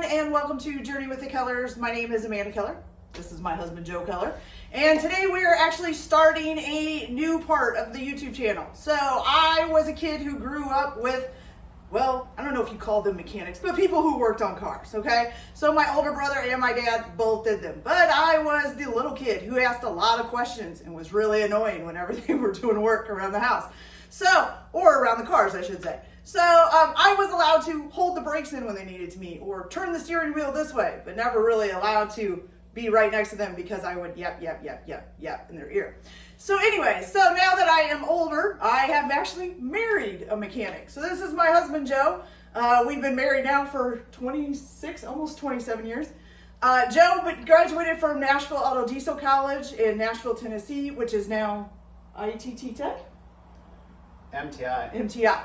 and welcome to Journey with the Kellers. My name is Amanda Keller. This is my husband, Joe Keller. And today we are actually starting a new part of the YouTube channel. So I was a kid who grew up with, well, I don't know if you call them mechanics, but people who worked on cars, okay? So my older brother and my dad both did them. But I was the little kid who asked a lot of questions and was really annoying whenever they were doing work around the house. So, or around the cars, I should say. So I was allowed to hold the brakes in when they needed to me or turn the steering wheel this way, but never really allowed to be right next to them because I would yep in their ear. So anyway, so now that I am older, I have actually married a mechanic. So this is my husband, Joe. We've been married now for 26, almost 27 years. Joe graduated from Nashville Auto Diesel College in Nashville, Tennessee, which is now ITT Tech? MTI.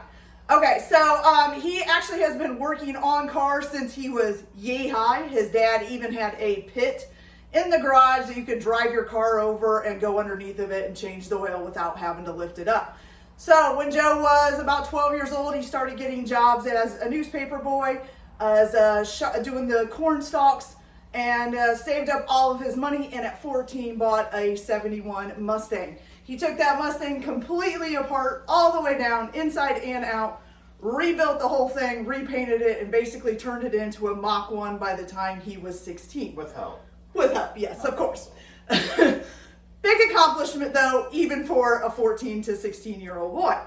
Okay, so he actually has been working on cars since he was yay high. His dad even had a pit in the garage that you could drive your car over and go underneath of it and change the oil without having to lift it up. So when Joe was about 12 years old, he started getting jobs as a newspaper boy, as doing the corn stalks, and saved up all of his money, and at 14 bought a 71 Mustang. He took that Mustang completely apart, all the way down, inside and out, rebuilt the whole thing, repainted it, and basically turned it into a Mach 1 by the time he was 16. With help. With help, yes, of course. Big accomplishment, though, even for a 14 to 16-year-old boy.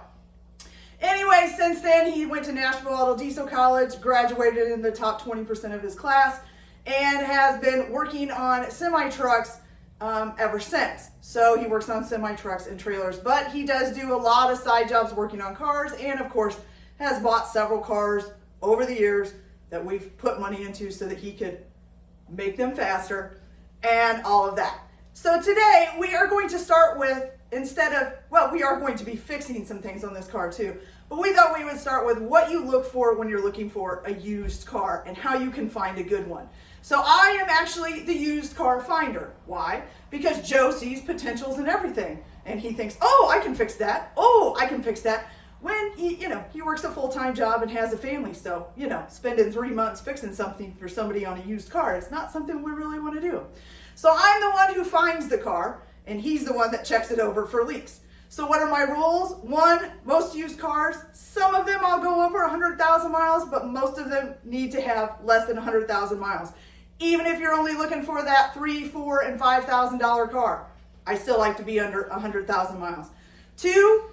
Anyway, since then, he went to Nashville Auto Diesel College, graduated in the top 20% of his class, and has been working on semi-trucks ever since. So he works on semi-trucks and trailers, but he does do a lot of side jobs working on cars, and of course has bought several cars over the years that we've put money into so that he could make them faster and all of that. So today we are going to start with, we are going to be fixing some things on this car too, but we thought we would start with what you look for when you're looking for a used car and how you can find a good one. So I am actually the used car finder. Why? Because Joe sees potentials in everything and he thinks, oh, I can fix that. Oh, I can fix that. When he works a full-time job and has a family. So, spending 3 months fixing something for somebody on a used car is not something we really want to do. So I'm the one who finds the car and he's the one that checks it over for leaks. So what are my rules? One, most used cars, some of them I'll go over 100,000 miles, but most of them need to have less than 100,000 miles. Even if you're only looking for that $3,000, $4,000, and $5,000 car, I still like to be under 100,000 miles. Two,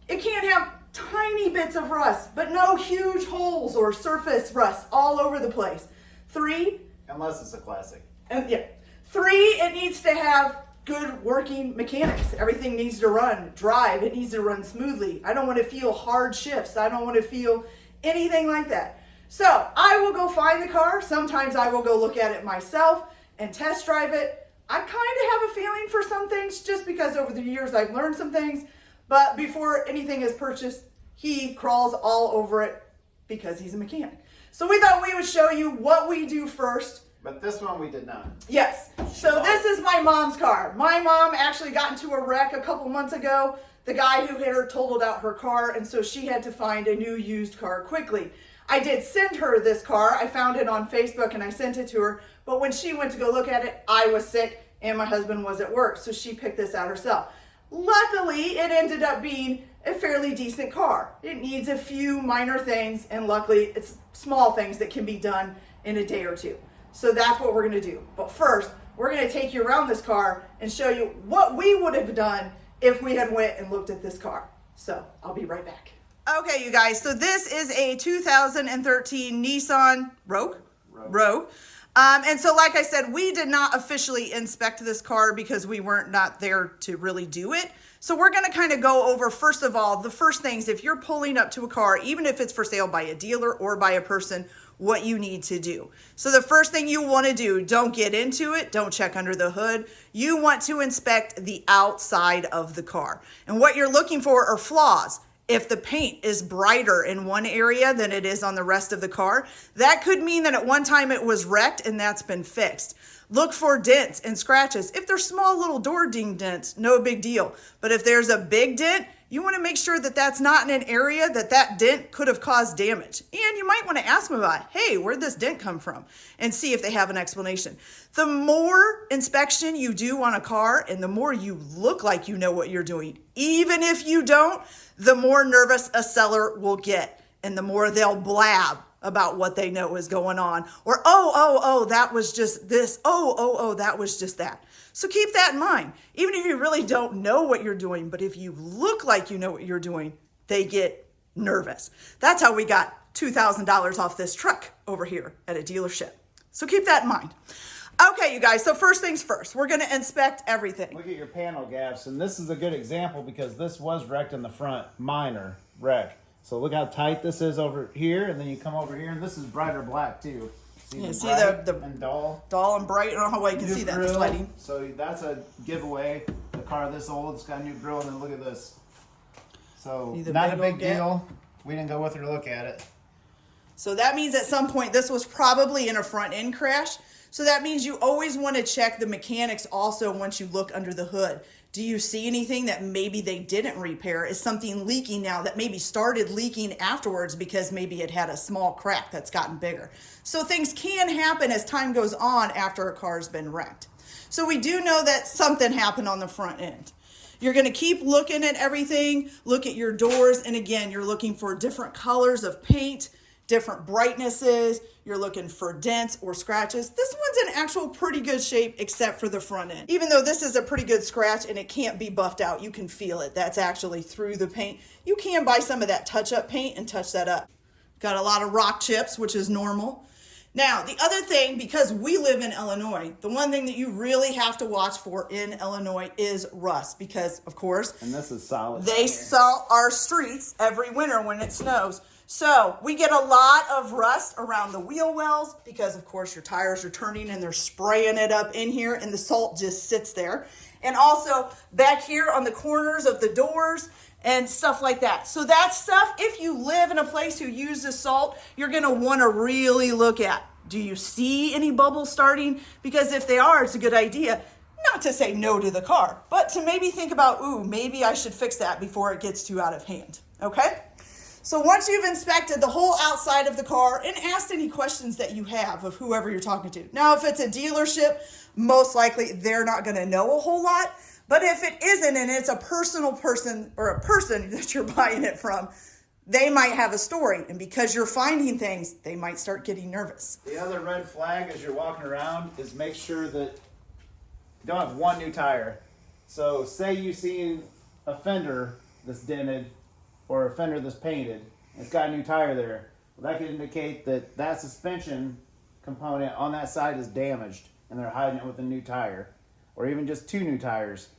it can't have tiny bits of rust, but no huge holes or surface rust all over the place. Three, unless it's a classic. Three, it needs to have good working mechanics. Everything needs to drive. It needs to run smoothly. I don't want to feel hard shifts. I don't want to feel anything like that. So I will go find the car. Sometimes I will go look at it myself and test drive it. I kind of have a feeling for some things just because over the years I've learned some things. But before anything is purchased, he crawls all over it because he's a mechanic. So we thought we would show you what we do first. But this one we did not. Yes. So this is my mom's car. My mom actually got into a wreck a couple months ago. The guy who hit her totaled out her car, and so she had to find a new used car quickly. I did send her this car. I found it on Facebook and I sent it to her. But when she went to go look at it, I was sick and my husband was at work. So she picked this out herself. Luckily, it ended up being a fairly decent car. It needs a few minor things, and luckily it's small things that can be done in a day or two. So that's what we're gonna do. But first, we're gonna take you around this car and show you what we would have done if we had went and looked at this car. So I'll be right back. Okay, you guys, so this is a 2013 Nissan Rogue. And so like I said, we did not officially inspect this car because we weren't not there to really do it. So we're gonna kind of go over, first of all, the first things, if you're pulling up to a car, even if it's for sale by a dealer or by a person, what you need to do. So the first thing you wanna do, don't get into it, don't check under the hood. You want to inspect the outside of the car. And what you're looking for are flaws. If the paint is brighter in one area than it is on the rest of the car, that could mean that at one time it was wrecked and that's been fixed. Look for dents and scratches. If they're small little door ding dents, no big deal. But if there's a big dent, You want to make sure that that's not in an area that dent could have caused damage. And you might want to ask them about, hey, where'd this dent come from? And see if they have an explanation. The more inspection you do on a car and the more you look like you know what you're doing, even if you don't, the more nervous a seller will get and the more they'll blab about what they know is going on. Or, oh, that was just this. Oh, that was just that. So keep that in mind. Even if you really don't know what you're doing, but if you look like you know what you're doing, they get nervous. That's how we got $2,000 off this truck over here at a dealership. So keep that in mind. Okay, you guys, so first things first, we're gonna inspect everything. Look at your panel gaps, and this is a good example because this was wrecked in the front, minor wreck. So look how tight this is over here, and then you come over here, and this is brighter black too. Yeah, see bright the and dull. Dull and bright. I don't know how well you can New see that. grill, This lighting. So that's a giveaway. The car this old, it's got a new grill, and then look at this. So See the not a big big old gap? deal. We didn't go with her to look at it. So that means at some point this was probably in a front end crash. So that means you always want to check the mechanics also once you look under the hood. Do you see anything that maybe they didn't repair? Is something leaking now that maybe started leaking afterwards because maybe it had a small crack that's gotten bigger? So things can happen as time goes on after a car's been wrecked. So we do know that something happened on the front end. You're going to keep looking at everything, look at your doors, and again, you're looking for different colors of paint, different brightnesses. You're looking for dents or scratches. This one's in actual pretty good shape except for the front end. Even though this is a pretty good scratch and it can't be buffed out, you can feel it. That's actually through the paint. You can buy some of that touch-up paint and touch that up. Got a lot of rock chips, which is normal. Now, the other thing, because we live in Illinois, the one thing that you really have to watch for in Illinois is rust because, of course, And this is solid. they salt our streets every winter when it snows. So we get a lot of rust around the wheel wells because, of course, your tires are turning and they're spraying it up in here and the salt just sits there. And also back here on the corners of the doors and stuff like that. So that stuff, if you live in a place who uses salt, you're going to want to really look at. Do you see any bubbles starting? Because if they are, it's a good idea not to say no to the car, but to maybe think about, ooh, maybe I should fix that before it gets too out of hand. Okay? So once you've inspected the whole outside of the car and asked any questions that you have of whoever you're talking to. Now, if it's a dealership, most likely they're not going to know a whole lot. But if it isn't and it's a personal person or a person that you're buying it from, they might have a story. And because you're finding things, they might start getting nervous. The other red flag as you're walking around is make sure that you don't have one new tire. So say you see a fender that's dented or a fender that's painted, and it's got a new tire there. Well, that could indicate that that suspension component on that side is damaged and they're hiding it with a new tire. Or even just 2 new tires.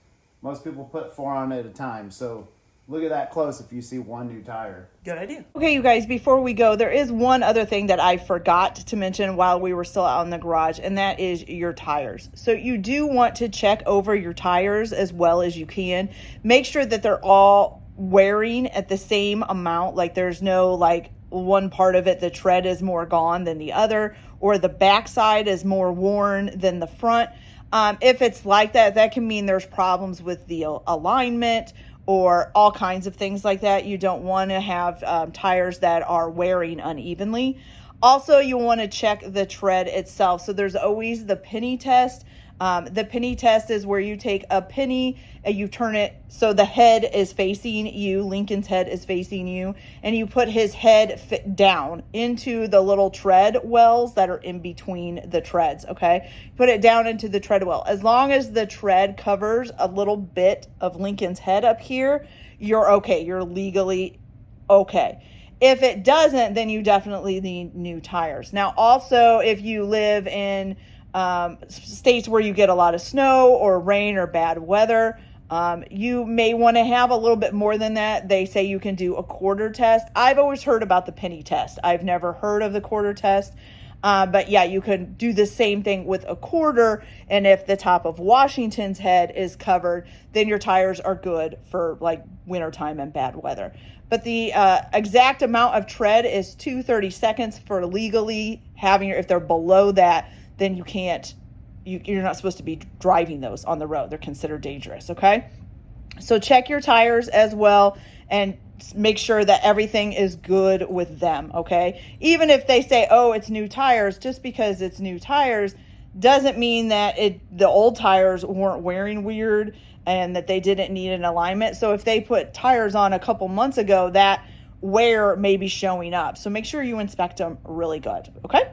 Most people put 4 on at a time, so look at that close if you see 1 new tire. Good idea. Okay, you guys, before we go, there is one other thing that I forgot to mention while we were still out in the garage, and that is your tires. So you do want to check over your tires as well as you can. Make sure that they're all wearing at the same amount. Like there's no like one part of it, the tread is more gone than the other, or the backside is more worn than the front. If it's like that, that can mean there's problems with the alignment or all kinds of things like that. You don't want to have tires that are wearing unevenly. Also, you want to check the tread itself. So there's always the penny test. The penny test is where you take a penny and you turn it so the head is facing you, Lincoln's head is facing you, and you put his head down into the little tread wells that are in between the treads, okay? Put it down into the tread well. As long as the tread covers a little bit of Lincoln's head up here, you're okay. You're legally okay. If it doesn't, then you definitely need new tires. Now, also, if you live in states where you get a lot of snow or rain or bad weather, you may want to have a little bit more than that. They say you can do a quarter test. I've always heard about the penny test. I've never heard of the quarter test. But yeah, you can do the same thing with a quarter. And if the top of Washington's head is covered, then your tires are good for like wintertime and bad weather. But the exact amount of tread is 2/32 for legally having if they're below that, then you can't, you're not supposed to be driving those on the road. They're considered dangerous, okay? So check your tires as well and make sure that everything is good with them, okay? Even if they say, oh, it's new tires, just because it's new tires doesn't mean that the old tires weren't wearing weird and that they didn't need an alignment. So if they put tires on a couple months ago, that wear may be showing up. So make sure you inspect them really good, okay?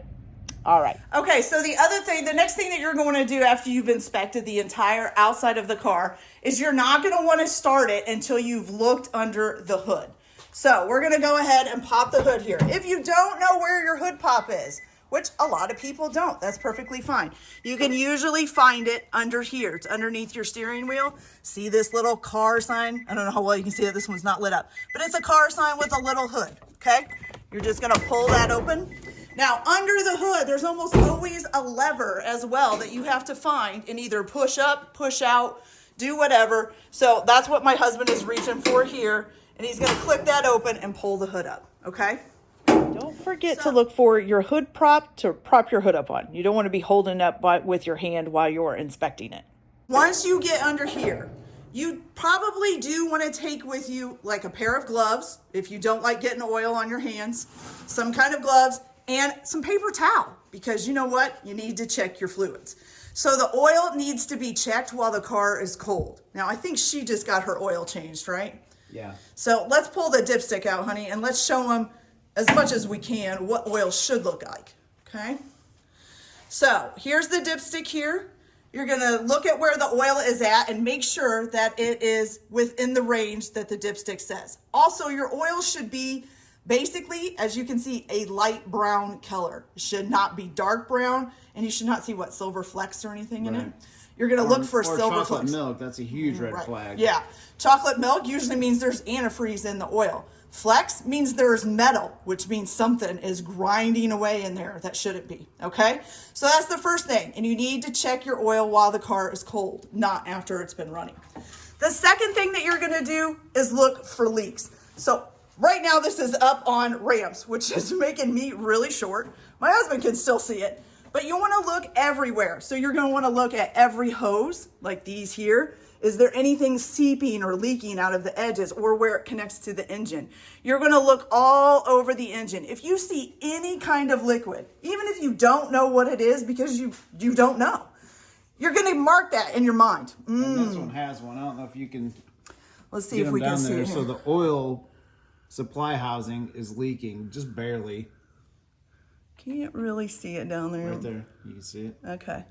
All right. Okay, so the next thing that you're going to do after you've inspected the entire outside of the car is you're not going to want to start it until you've looked under the hood. So we're going to go ahead and pop the hood here. If you don't know where your hood pop is, which a lot of people don't, that's perfectly fine. You can usually find it under here. It's underneath your steering wheel. See this little car sign? I don't know how well you can see it. This one's not lit up, but it's a car sign with a little hood, okay? You're just going to pull that open. Now, under the hood, there's almost always a lever as well that you have to find and either push up, push out, do whatever. So that's what my husband is reaching for here. And he's going to click that open and pull the hood up, okay? Don't forget to look for your hood prop to prop your hood up on. You don't want to be holding it up with your hand while you're inspecting it. Once you get under here, you probably do want to take with you like a pair of gloves if you don't like getting oil on your hands, some kind of gloves, and some paper towel, because you know what? You need to check your fluids. So the oil needs to be checked while the car is cold. Now, I think she just got her oil changed, right? Yeah. So let's pull the dipstick out, honey, and let's show them as much as we can what oil should look like, okay? So here's the dipstick here. You're gonna look at where the oil is at and make sure that it is within the range that the dipstick says. Also, your oil should be basically, as you can see, a light brown color. It should not be dark brown, and you should not see what silver flecks or anything in it. You're gonna look for silver chocolate flecks. milk. That's a huge red flag. Yeah, chocolate milk usually means there's antifreeze in the oil. Flex means there's metal, which means something is grinding away in there that shouldn't be, okay? So that's the first thing, and you need to check your oil while the car is cold, not after it's been running. The second thing that you're gonna do is look for leaks. So right now this is up on ramps, which is making me really short. My husband can still see it, but you wanna look everywhere. So you're gonna wanna look at every hose, like these here. Is there anything seeping or leaking out of the edges or where it connects to the engine? You're gonna look all over the engine. If you see any kind of liquid, even if you don't know what it is because you don't know, you're gonna mark that in your mind. And this one has one. I don't know if you can Let's see if we can see it here. So the oil supply housing is leaking, just barely. Can't really see it down there. Right there, you can see it. Okay.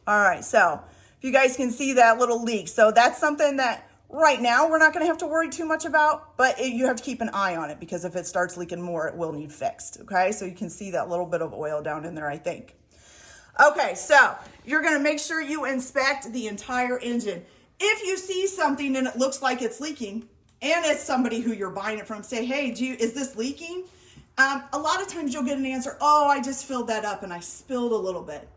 All right, so if you guys can see that little leak. So that's something that right now we're not gonna have to worry too much about, but you have to keep an eye on it because if it starts leaking more, it will need fixed, okay? So you can see that little bit of oil down in there, I think. Okay, so you're gonna make sure you inspect the entire engine. If you see something and it looks like it's leaking, and it's somebody who you're buying it from, say, hey, is this leaking? A lot of times you'll get an answer, oh, I just filled that up and I spilled a little bit.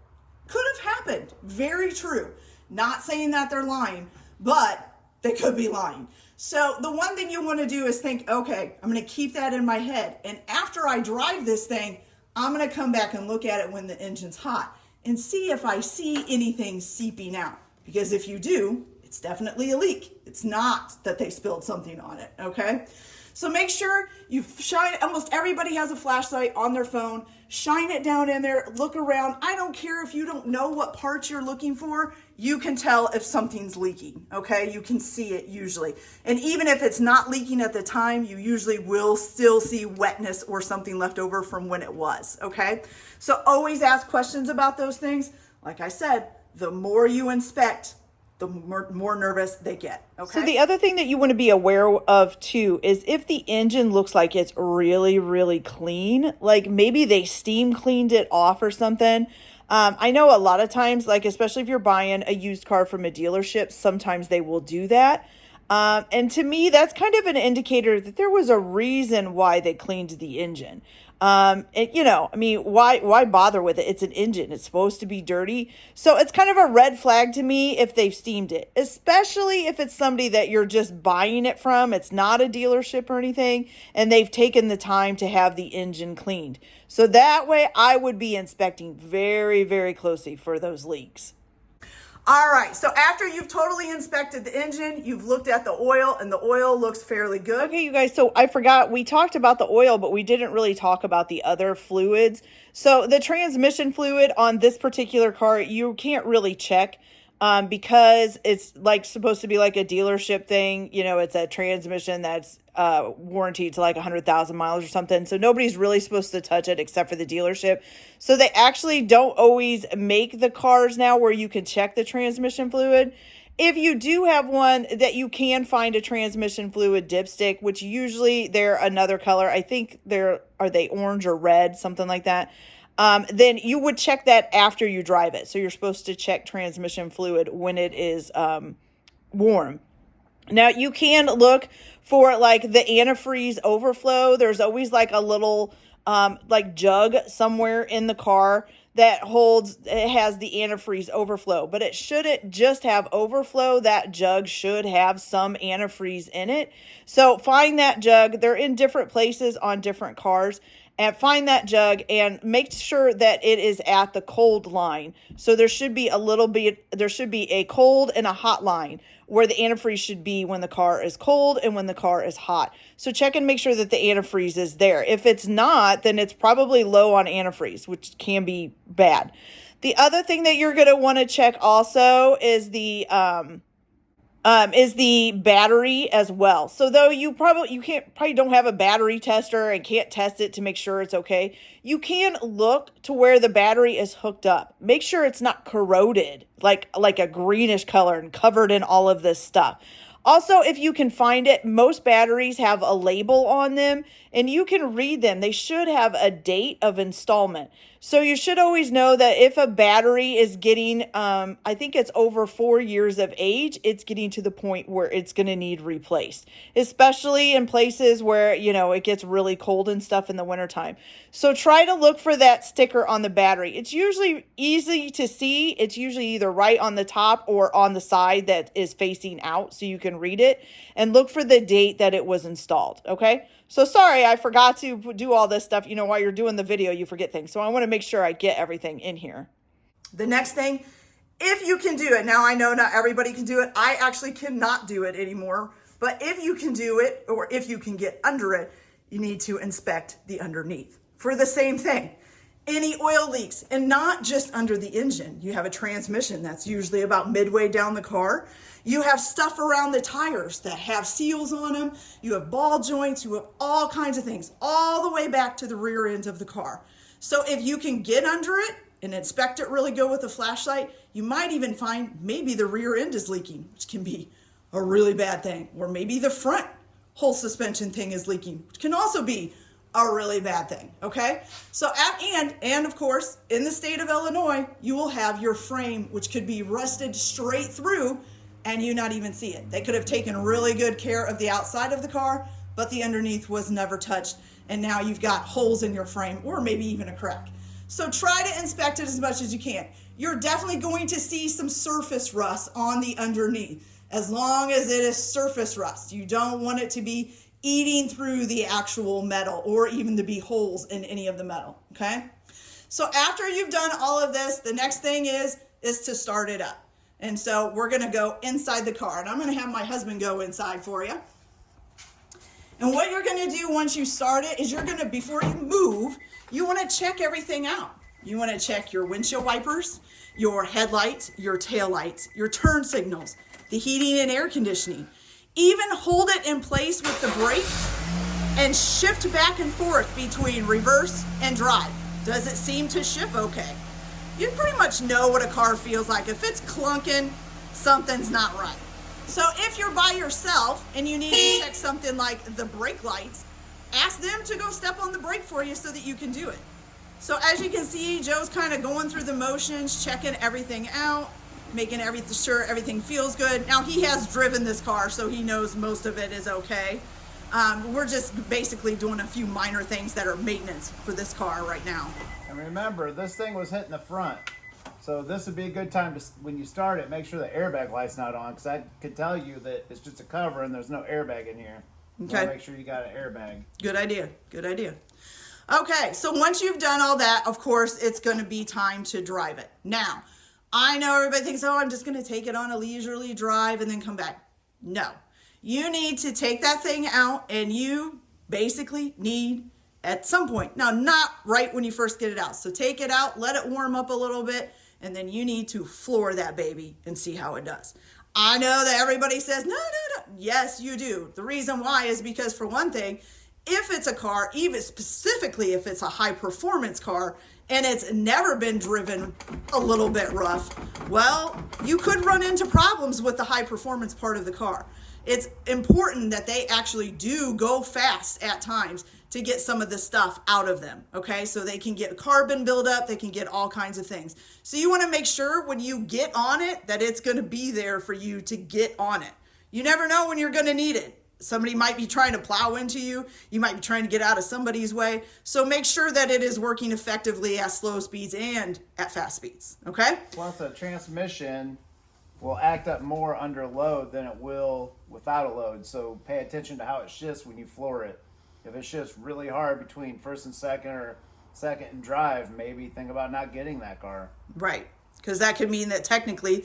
Could have happened, very true. Not saying that they're lying, but they could be lying. So the one thing you want to do is think, okay, I'm going to keep that in my head. And after I drive this thing, I'm going to come back and look at it when the engine's hot and see if I see anything seeping out. Because if you do, it's definitely a leak. It's not that they spilled something on it, okay? So make sure you shine, almost everybody has a flashlight on their phone. Shine it down in there, look around. I don't care if you don't know what parts you're looking for, you can tell if something's leaking, okay? You can see it usually. And even if it's not leaking at the time, you usually will still see wetness or something left over from when it was, okay? So always ask questions about those things. Like I said, the more you inspect, the more nervous they get, okay? So the other thing that you want to be aware of too is if the engine looks like it's really, really clean, like maybe they steam cleaned it off or something. I know a lot of times, like especially if you're buying a used car from a dealership, sometimes they will do that. And to me, that's kind of an indicator that there was a reason why they cleaned the engine. Why bother with it? It's an engine. It's supposed to be dirty. So it's kind of a red flag to me if they've steamed it, especially if it's somebody that you're just buying it from. It's not a dealership or anything, and they've taken the time to have the engine cleaned. So that way I would be inspecting very, very closely for those leaks. All right, so after you've totally inspected the engine, you've looked at the oil, and the oil looks fairly good. Okay, you guys, so I forgot, we talked about the oil, but we didn't really talk about the other fluids. So the transmission fluid on this particular car, you can't really check because it's like supposed to be like a dealership thing. You know, it's a transmission that's warranted to like 100,000 miles or something. So nobody's really supposed to touch it except for the dealership. So they actually don't always make the cars now where you can check the transmission fluid. If you do have one that you can find a transmission fluid dipstick, which usually they're another color. I think are they orange or red, something like that. Then you would check that after you drive it. So you're supposed to check transmission fluid when it is warm. Now you can look for like the antifreeze overflow. There's always like a little like jug somewhere in the car that has the antifreeze overflow, but it shouldn't just have overflow. That jug should have some antifreeze in it. So find that jug. They're in different places on different cars. And find that jug and make sure that it is at the cold line. So there should be a cold and a hot line where the antifreeze should be when the car is cold and when the car is hot. So check and make sure that the antifreeze is there. If it's not, then it's probably low on antifreeze, which can be bad. The other thing that you're going to want to check also is the battery as well. So though you probably don't have a battery tester and can't test it to make sure it's okay, you can look to where the battery is hooked up. Make sure it's not corroded, like a greenish color and covered in all of this stuff. Also, if you can find it, most batteries have a label on them and you can read them. They should have a date of installment. So you should always know that if a battery is getting, I think it's over 4 years of age, it's getting to the point where it's going to need replaced, especially in places where, you know, it gets really cold and stuff in the wintertime. So try to look for that sticker on the battery. It's usually easy to see. It's usually either right on the top or on the side that is facing out so you can read it, and look for the date that it was installed. Okay. So sorry, I forgot to do all this stuff. You know, while you're doing the video, you forget things. So I want to make sure I get everything in here. The next thing, if you can do it, now I know not everybody can do it. I actually cannot do it anymore. But if you can do it, or if you can get under it, you need to inspect the underneath for the same thing. Any oil leaks, and not just under the engine. You have a transmission that's usually about midway down the car. You have stuff around the tires that have seals on them. You have ball joints. You have all kinds of things all the way back to the rear end of the car. So if you can get under it and inspect it really good with a flashlight, you might even find maybe the rear end is leaking, which can be a really bad thing. Or maybe the front whole suspension thing is leaking, which can also be a really bad thing, okay? So, and of course, in the state of Illinois, you will have your frame, which could be rusted straight through and you not even see it. They could have taken really good care of the outside of the car, but the underneath was never touched, and now you've got holes in your frame or maybe even a crack. So try to inspect it as much as you can. You're definitely going to see some surface rust on the underneath, as long as it is surface rust. You don't want it to be eating through the actual metal or even to be holes in any of the metal, okay? So after you've done all of this, the next thing is to start it up. And so we're gonna go inside the car, and I'm gonna have my husband go inside for you. And what you're gonna do once you start it is before you move, you wanna check everything out. You wanna check your windshield wipers, your headlights, your taillights, your turn signals, the heating and air conditioning. Even hold it in place with the brake and shift back and forth between reverse and drive. Does it seem to shift okay? You pretty much know what a car feels like. If it's clunking, something's not right. So if you're by yourself and you need to check something like the brake lights, ask them to go step on the brake for you so that you can do it. So as you can see, Joe's kind of going through the motions, checking everything out, making sure everything feels good. Now he has driven this car, so he knows most of it is okay. We're just basically doing a few minor things that are maintenance for this car right now. And remember, this thing was hitting the front. So this would be a good time to, when you start it, make sure the airbag light's not on, because I could tell you that it's just a cover and there's no airbag in here. Okay. Make sure you got an airbag. Good idea. Good idea. Okay, so once you've done all that, of course, it's going to be time to drive it. Now, I know everybody thinks, oh, I'm just going to take it on a leisurely drive and then come back. No, you need to take that thing out, and you basically need at some point, now not right when you first get it out. So take it out, let it warm up a little bit, and then you need to floor that baby and see how it does. I know that everybody says, no. Yes, you do. The reason why is because, for one thing, if it's a car, even specifically if it's a high performance car and it's never been driven a little bit rough, well, you could run into problems with the high performance part of the car. It's important that they actually do go fast at times to get some of the stuff out of them, okay? So they can get carbon buildup, they can get all kinds of things. So you wanna make sure when you get on it that it's gonna be there for you to get on it. You never know when you're gonna need it. Somebody might be trying to plow into you. You might be trying to get out of somebody's way. So make sure that it is working effectively at slow speeds and at fast speeds, okay? Plus, a transmission will act up more under load than it will without a load. So pay attention to how it shifts when you floor it. If it shifts really hard between first and second, or second and drive, maybe think about not getting that car. Right, because that could mean that technically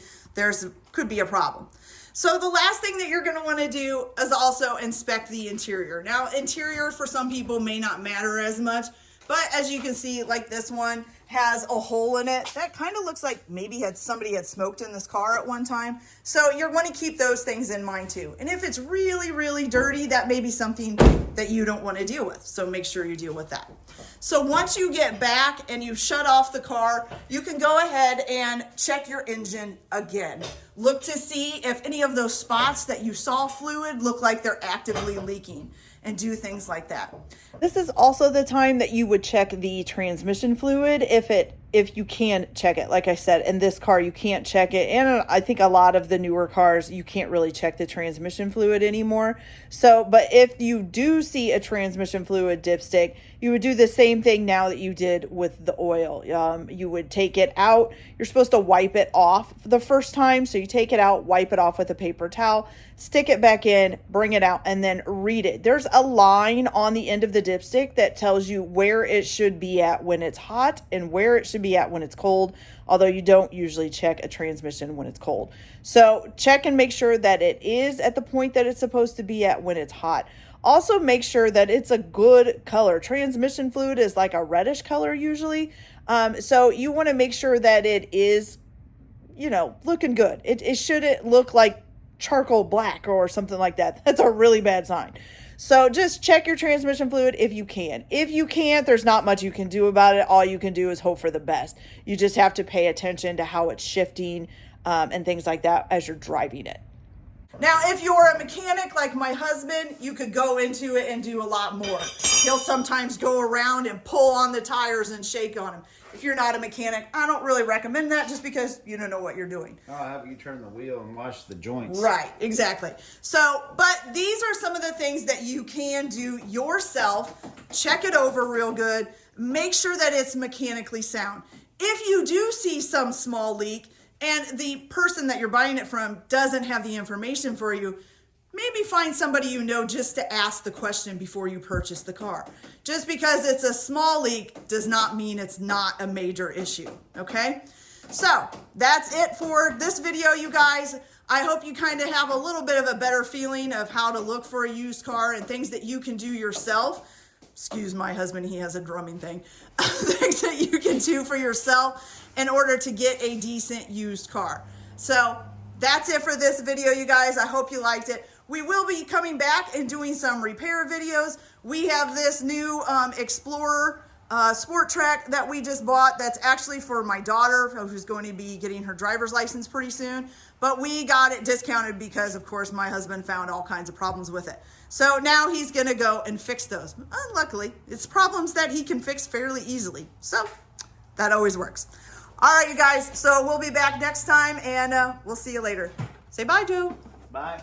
could be a problem. So the last thing that you're going to want to do is also inspect the interior. Now, interior for some people may not matter as much, but as you can see, like this one has a hole in it. That kind of looks like maybe somebody had smoked in this car at one time. So you're going to keep those things in mind too. And if it's really, really dirty, that may be something that you don't want to deal with. So make sure you deal with that. So once you get back and you shut off the car, you can go ahead and check your engine again. Look to see if any of those spots that you saw fluid look like they're actively leaking, and do things like that. This is also the time that you would check the transmission fluid if you can check it. Like I said, in this car you can't check it, and I think a lot of the newer cars you can't really check the transmission fluid anymore. So, but if you do see a transmission fluid dipstick, you would do the same thing now that you did with the oil. You would take it out. You're supposed to wipe it off the first time, so you take it out, wipe it off with a paper towel, stick it back in, bring it out, and then read it. There's a line on the end of the dipstick that tells you where it should be at when it's hot and where it should be at when it's cold, although you don't usually check a transmission when it's cold. So check and make sure that it is at the point that it's supposed to be at when it's hot. Also make sure that it's a good color. Transmission fluid is like a reddish color usually. So you want to make sure that it is, looking good. It shouldn't look like charcoal black or something like that. That's a really bad sign. So just check your transmission fluid if you can. If you can't, there's not much you can do about it. All you can do is hope for the best. You just have to pay attention to how it's shifting and things like that as you're driving it. Now, if you're a mechanic like my husband, you could go into it and do a lot more. He'll sometimes go around and pull on the tires and shake on them. If you're not a mechanic, I don't really recommend that just because you don't know what you're doing. I'll have you turn the wheel and wash the joints. Right, exactly. So, but these are some of the things that you can do yourself. Check it over real good. Make sure that it's mechanically sound. If you do see some small leak and the person that you're buying it from doesn't have the information for you, maybe find somebody you know just to ask the question before you purchase the car. Just because it's a small leak does not mean it's not a major issue, okay? So that's it for this video, you guys. I hope you kind of have a little bit of a better feeling of how to look for a used car and things that you can do yourself. Excuse my husband, he has a drumming thing. Things that you can do for yourself in order to get a decent used car. So that's it for this video, you guys. I hope you liked it. We will be coming back and doing some repair videos. We have this new Explorer Sport Track that we just bought that's actually for my daughter who's going to be getting her driver's license pretty soon. But we got it discounted because, of course, my husband found all kinds of problems with it. So now he's going to go and fix those. Luckily, it's problems that he can fix fairly easily. So that always works. All right, you guys. So we'll be back next time, and we'll see you later. Say bye, Joe. Bye.